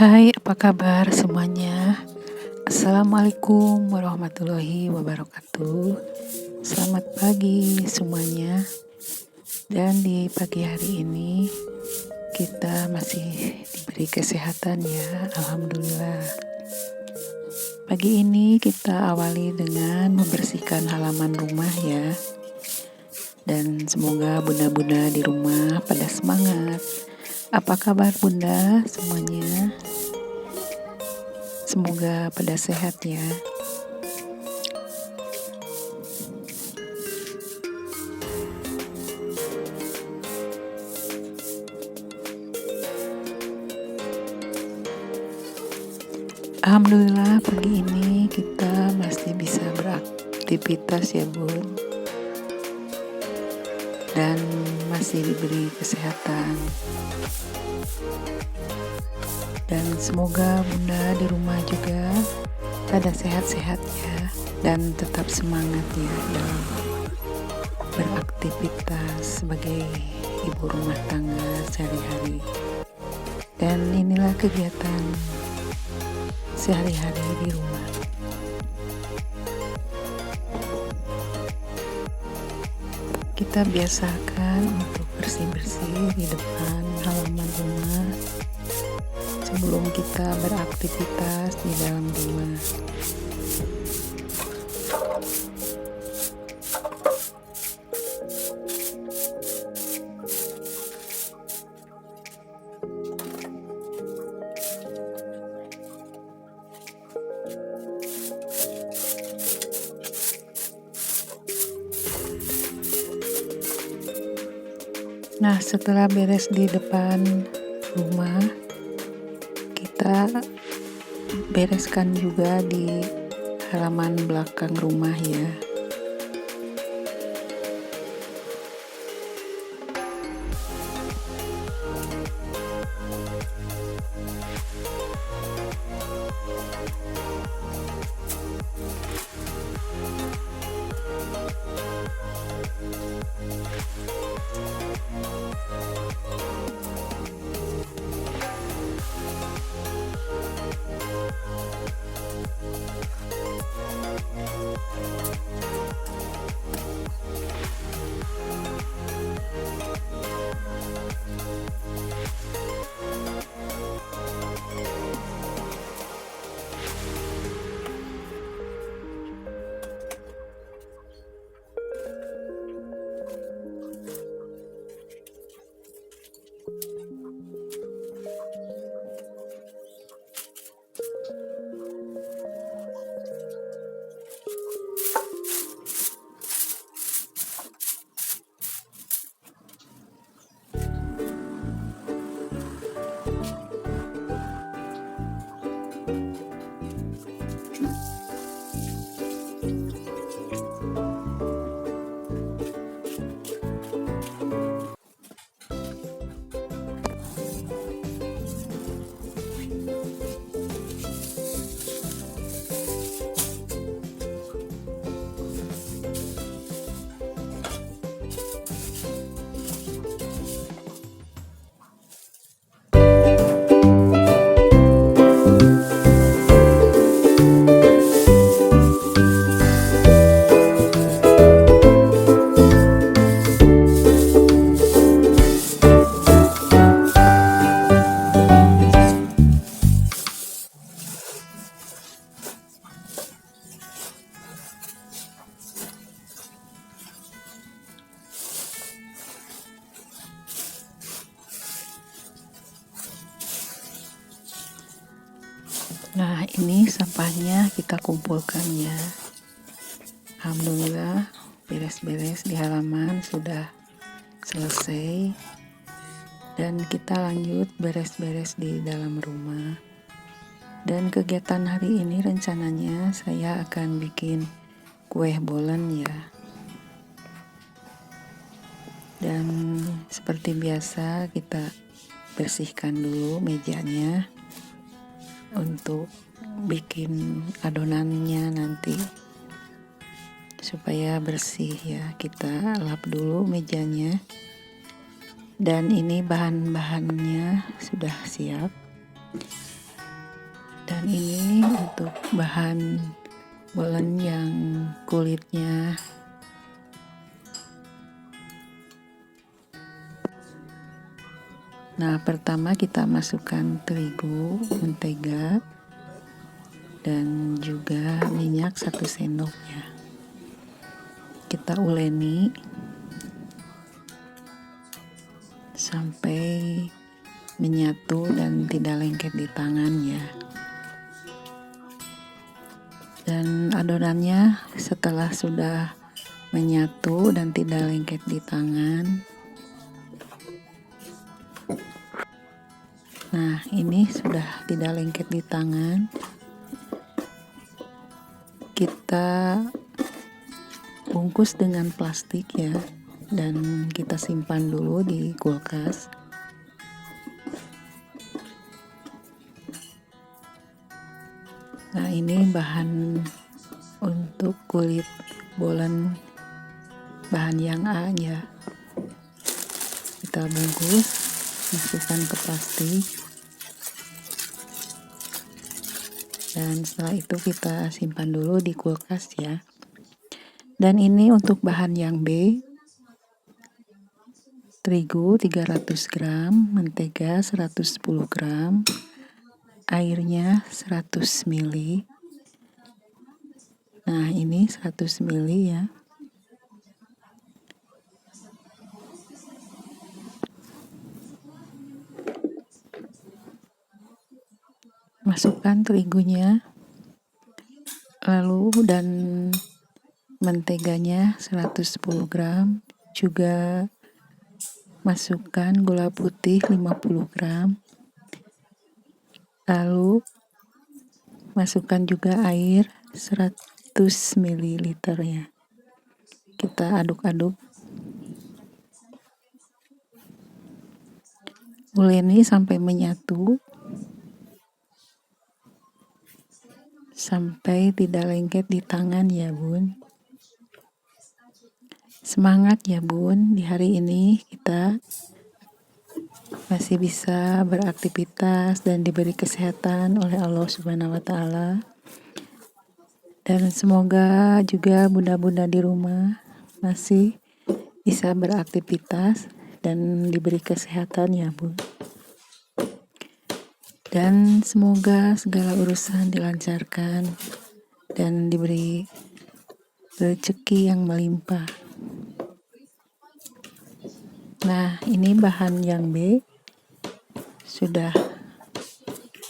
Hai, apa kabar semuanya? Assalamualaikum warahmatullahi wabarakatuh. Selamat pagi semuanya. Dan di pagi hari ini kita masih diberi kesehatan ya, alhamdulillah. Pagi ini kita awali dengan membersihkan halaman rumah ya. Dan semoga bunda-bunda di rumah pada semangat. Apa kabar bunda semuanya? Semoga pada sehat ya. Alhamdulillah pagi ini kita masih bisa beraktivitas ya bun. Dan masih diberi kesehatan. Dan semoga bunda di rumah juga pada sehat-sehat ya. Dan tetap semangat ya dalam beraktivitas sebagai ibu rumah tangga sehari-hari. Dan inilah kegiatan sehari-hari di rumah. Kita biasakan untuk bersih-bersih di depan halaman rumah sebelum kita beraktivitas di dalam rumah. Nah, setelah beres di depan rumah, kita bereskan juga di halaman belakang rumah ya. Nah, ini sampahnya kita kumpulkan ya. Alhamdulillah beres-beres di halaman sudah selesai. Dan kita lanjut beres-beres di dalam rumah. Dan kegiatan hari ini rencananya saya akan bikin kue bolen ya. Dan seperti biasa kita bersihkan dulu mejanya untuk bikin adonannya nanti supaya bersih ya. Kita lap dulu mejanya. Dan ini bahan-bahannya sudah siap. Dan ini untuk bahan bolen yang kulitnya. Nah, pertama kita masukkan terigu, mentega, dan juga minyak 1 sendok ya. Kita uleni sampai menyatu dan tidak lengket di tangan ya. Dan adonannya setelah sudah menyatu dan tidak lengket di tangan, nah ini sudah tidak lengket di tangan, kita bungkus dengan plastik ya, dan kita simpan dulu di kulkas. Nah, ini bahan untuk kulit bolen bahan yang A ya. Kita bungkus, masukkan ke plastik, dan setelah itu kita simpan dulu di kulkas ya. Dan ini untuk bahan yang B, terigu 300 gram, mentega 110 gram, airnya 100 ml. Nah, ini 100 ml ya. Masukkan terigunya, lalu dan menteganya 110 gram, juga masukkan gula putih 50 gram, lalu masukkan juga air 100 ml ya. Kita aduk-aduk, uleni sampai menyatu, sampai tidak lengket di tangan ya bun. Semangat ya bun, di hari ini kita masih bisa beraktivitas dan diberi kesehatan oleh Allah Subhanahu wa Ta'ala. Dan semoga juga bunda-bunda di rumah masih bisa beraktivitas dan diberi kesehatan ya bun. Dan semoga segala urusan dilancarkan dan diberi rezeki yang melimpah. Nah, ini bahan yang B sudah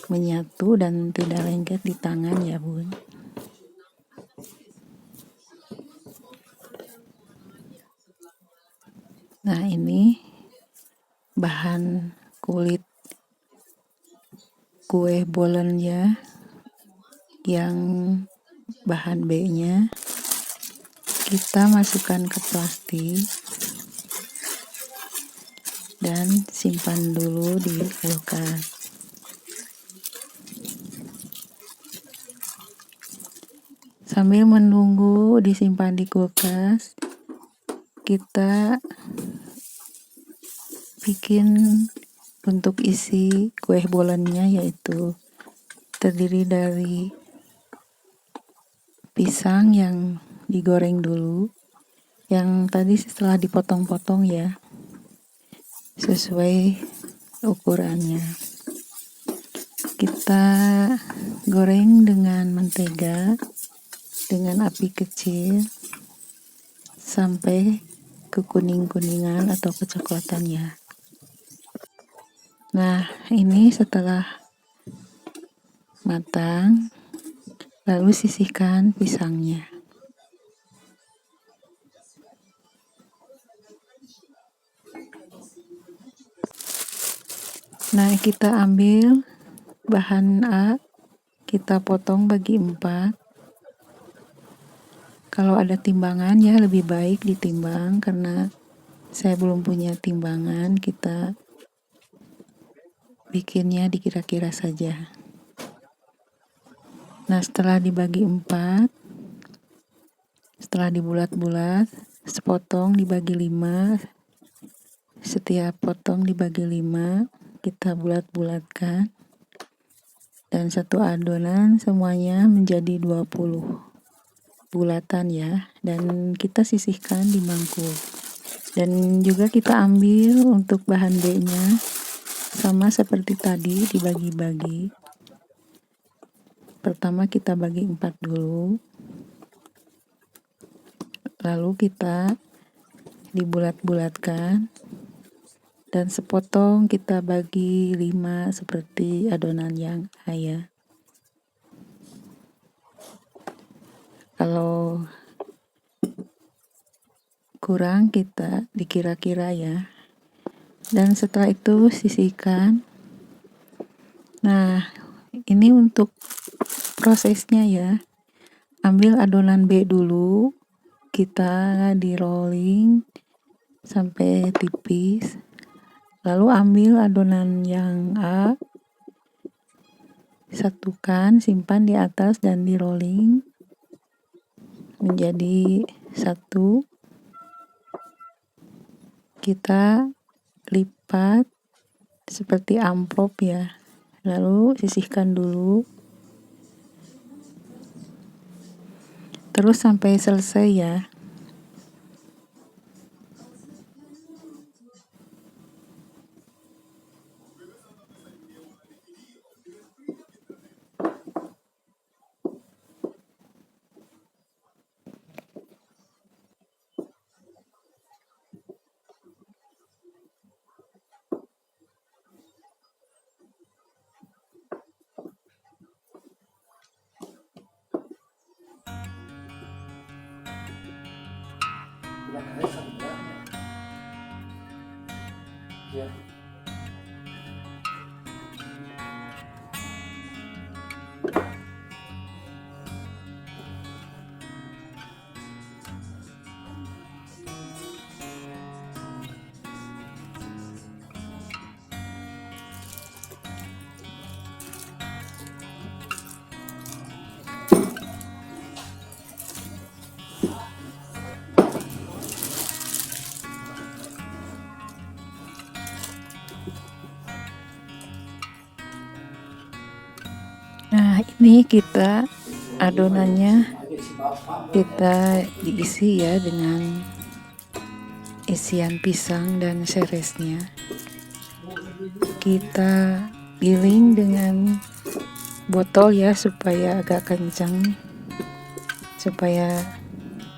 menyatu dan tidak lengket di tangan ya bun. Nah, ini bahan kulit kue bolennya yang bahan B-nya. Kita masukkan ke plastik dan simpan dulu di kulkas. Sambil menunggu disimpan di kulkas, kita bikin untuk isi kue bolennya, yaitu terdiri dari pisang yang digoreng dulu, yang tadi setelah dipotong-potong ya, sesuai ukurannya. Kita goreng dengan mentega dengan api kecil sampai kekuning-kuningan atau kecoklatan ya. Nah, ini setelah matang, lalu sisihkan pisangnya. Nah, kita ambil bahan A, kita potong bagi 4. Kalau ada timbangan ya lebih baik ditimbang, karena saya belum punya timbangan, kita bikinnya dikira-kira saja. Nah, setelah dibagi 4, setelah dibulat-bulat, sepotong dibagi 5, setiap potong dibagi 5, kita bulat-bulatkan. dan satu adonan semuanya menjadi 20 bulatan ya, dan kita sisihkan di mangkuk. Dan juga kita ambil untuk bahan B nya sama seperti tadi, dibagi-bagi. Pertama kita bagi 4 dulu, lalu kita dibulat-bulatkan, dan sepotong kita bagi 5 seperti adonan yang A ya. Kalau kurang kita dikira-kira ya. Dan setelah itu sisihkan. Nah, ini untuk prosesnya ya. Ambil adonan B dulu, kita di rolling sampai tipis. Lalu ambil adonan yang A, satukan, simpan di atas dan di rolling menjadi satu. Kita lipat seperti amplop ya. Lalu sisihkan dulu. Terus sampai selesai ya. Nah, ini kita adonannya kita diisi ya dengan isian pisang dan seresnya. Kita giling dengan botol ya supaya agak kencang, supaya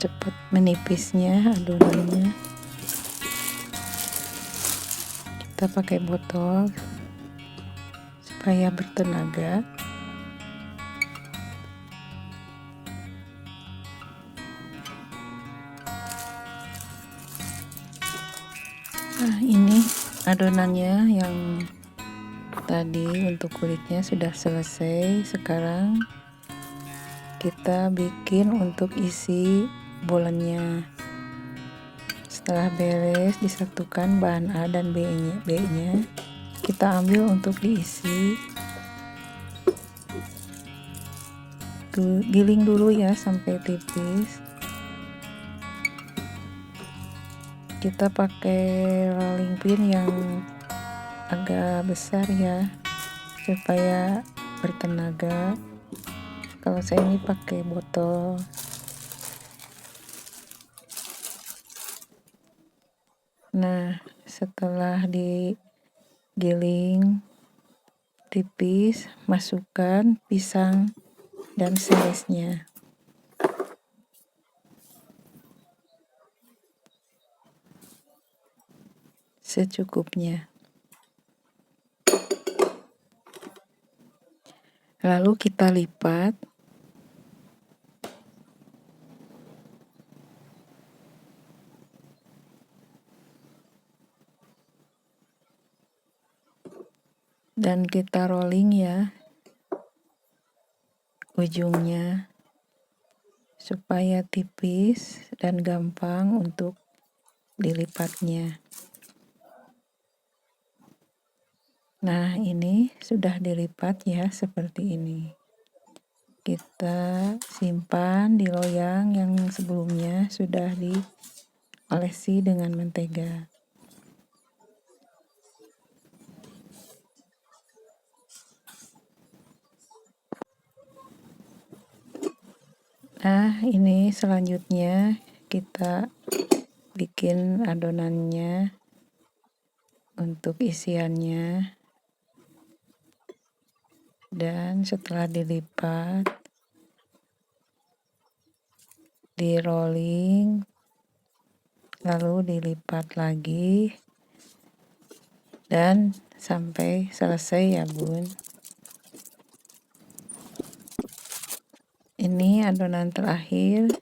cepat menipisnya adonannya. Kita pakai botol supaya bertenaga. Nah, ini adonannya yang tadi untuk kulitnya sudah selesai. Sekarang kita bikin untuk isi bolennya. Setelah beres disatukan bahan A dan B nya kita ambil untuk diisi. Tuh, giling dulu ya sampai tipis. Kita pakai rolling pin yang agak besar ya supaya bertenaga. Kalau saya ini pakai botol. Nah, setelah digiling tipis, masukkan pisang dan seresnya. Secukupnya. Lalu kita lipat. Dan kita rolling ya ujungnya supaya tipis dan gampang untuk dilipatnya. Nah, ini sudah dilipat ya seperti ini. Kita simpan di loyang yang sebelumnya sudah diolesi dengan mentega. Nah, ini selanjutnya kita bikin adonannya untuk isiannya, dan setelah dilipat, di rolling, lalu dilipat lagi dan sampai selesai ya bun. Ini adonan terakhir.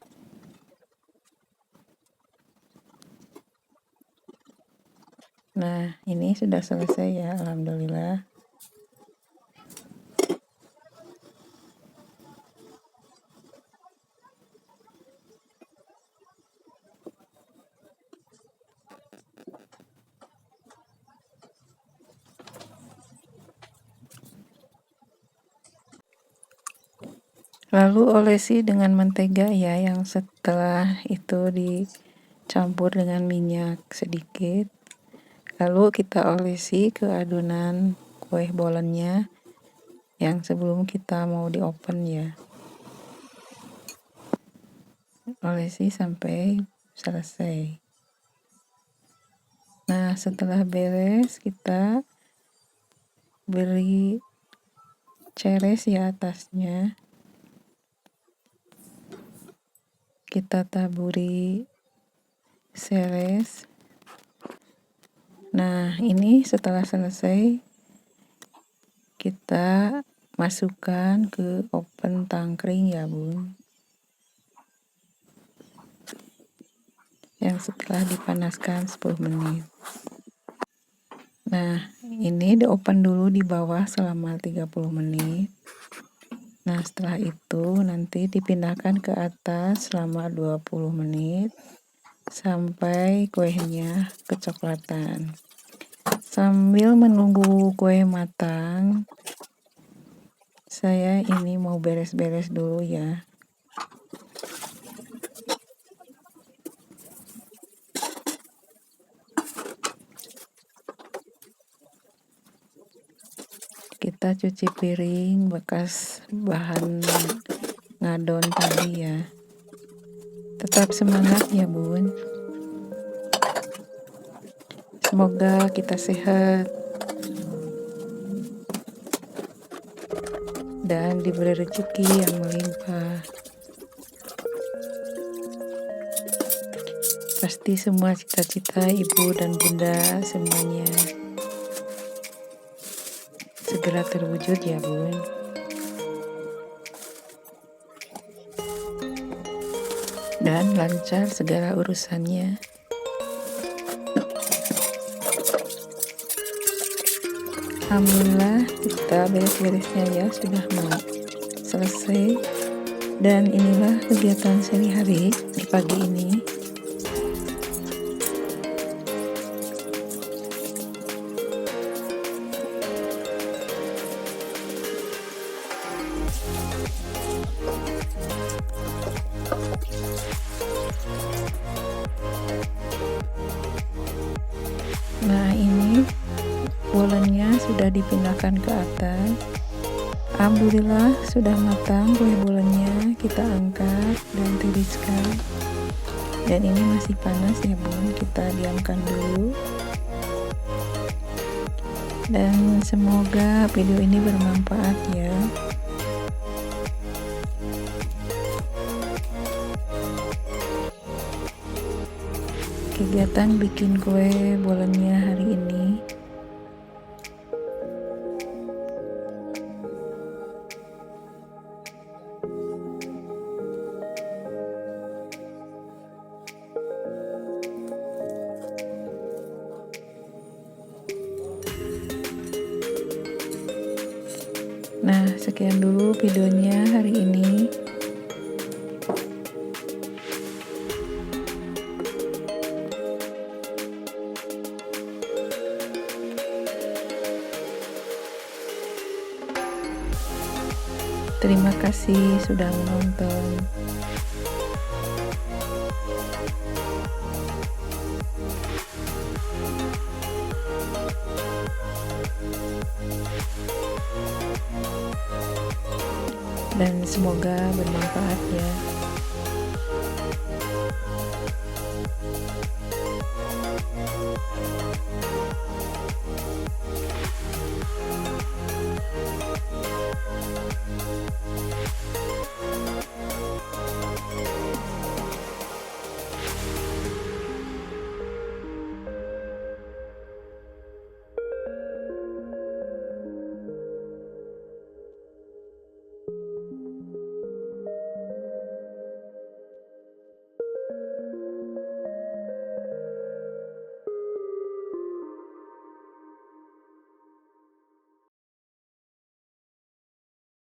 Nah, ini sudah selesai ya, alhamdulillah. Lalu olesi dengan mentega ya, yang setelah itu dicampur dengan minyak sedikit. Lalu kita olesi ke adonan kue bolennya yang sebelum kita mau di oven ya. Olesi sampai selesai. Nah, setelah beres kita beri ceres ya atasnya. Kita taburi seres. Nah, ini setelah selesai kita masukkan ke oven tangkring ya bun, yang setelah dipanaskan 10 menit. Nah, ini di oven dulu di bawah selama 30 menit. Nah, setelah itu nanti dipindahkan ke atas selama 20 menit sampai kuenya kecoklatan. Sambil menunggu kue matang, saya ini mau beres-beres dulu ya. Kita cuci piring bekas bahan ngadon tadi ya. Tetap semangat ya bun. Semoga kita sehat dan diberi rezeki yang melimpah. Pasti semua cita-cita ibu dan bunda semuanya segera terwujud ya bun. Dan lancar segala urusannya. Alhamdulillah kita beres-beresnya ya sudah mau selesai. Dan inilah kegiatan sehari-hari di pagi ini. Nah, ini bolennya sudah dipindahkan ke atas. Alhamdulillah sudah matang kue bolennya. Kita angkat dan tiriskan. Dan ini masih panas ya bun, kita diamkan dulu. Dan semoga video ini bermanfaat ya. Kegiatan bikin kue bolennya hari ini. Nah, sekian dulu videonya hari ini. Terima kasih sudah menonton. Dan semoga bermanfaat ya.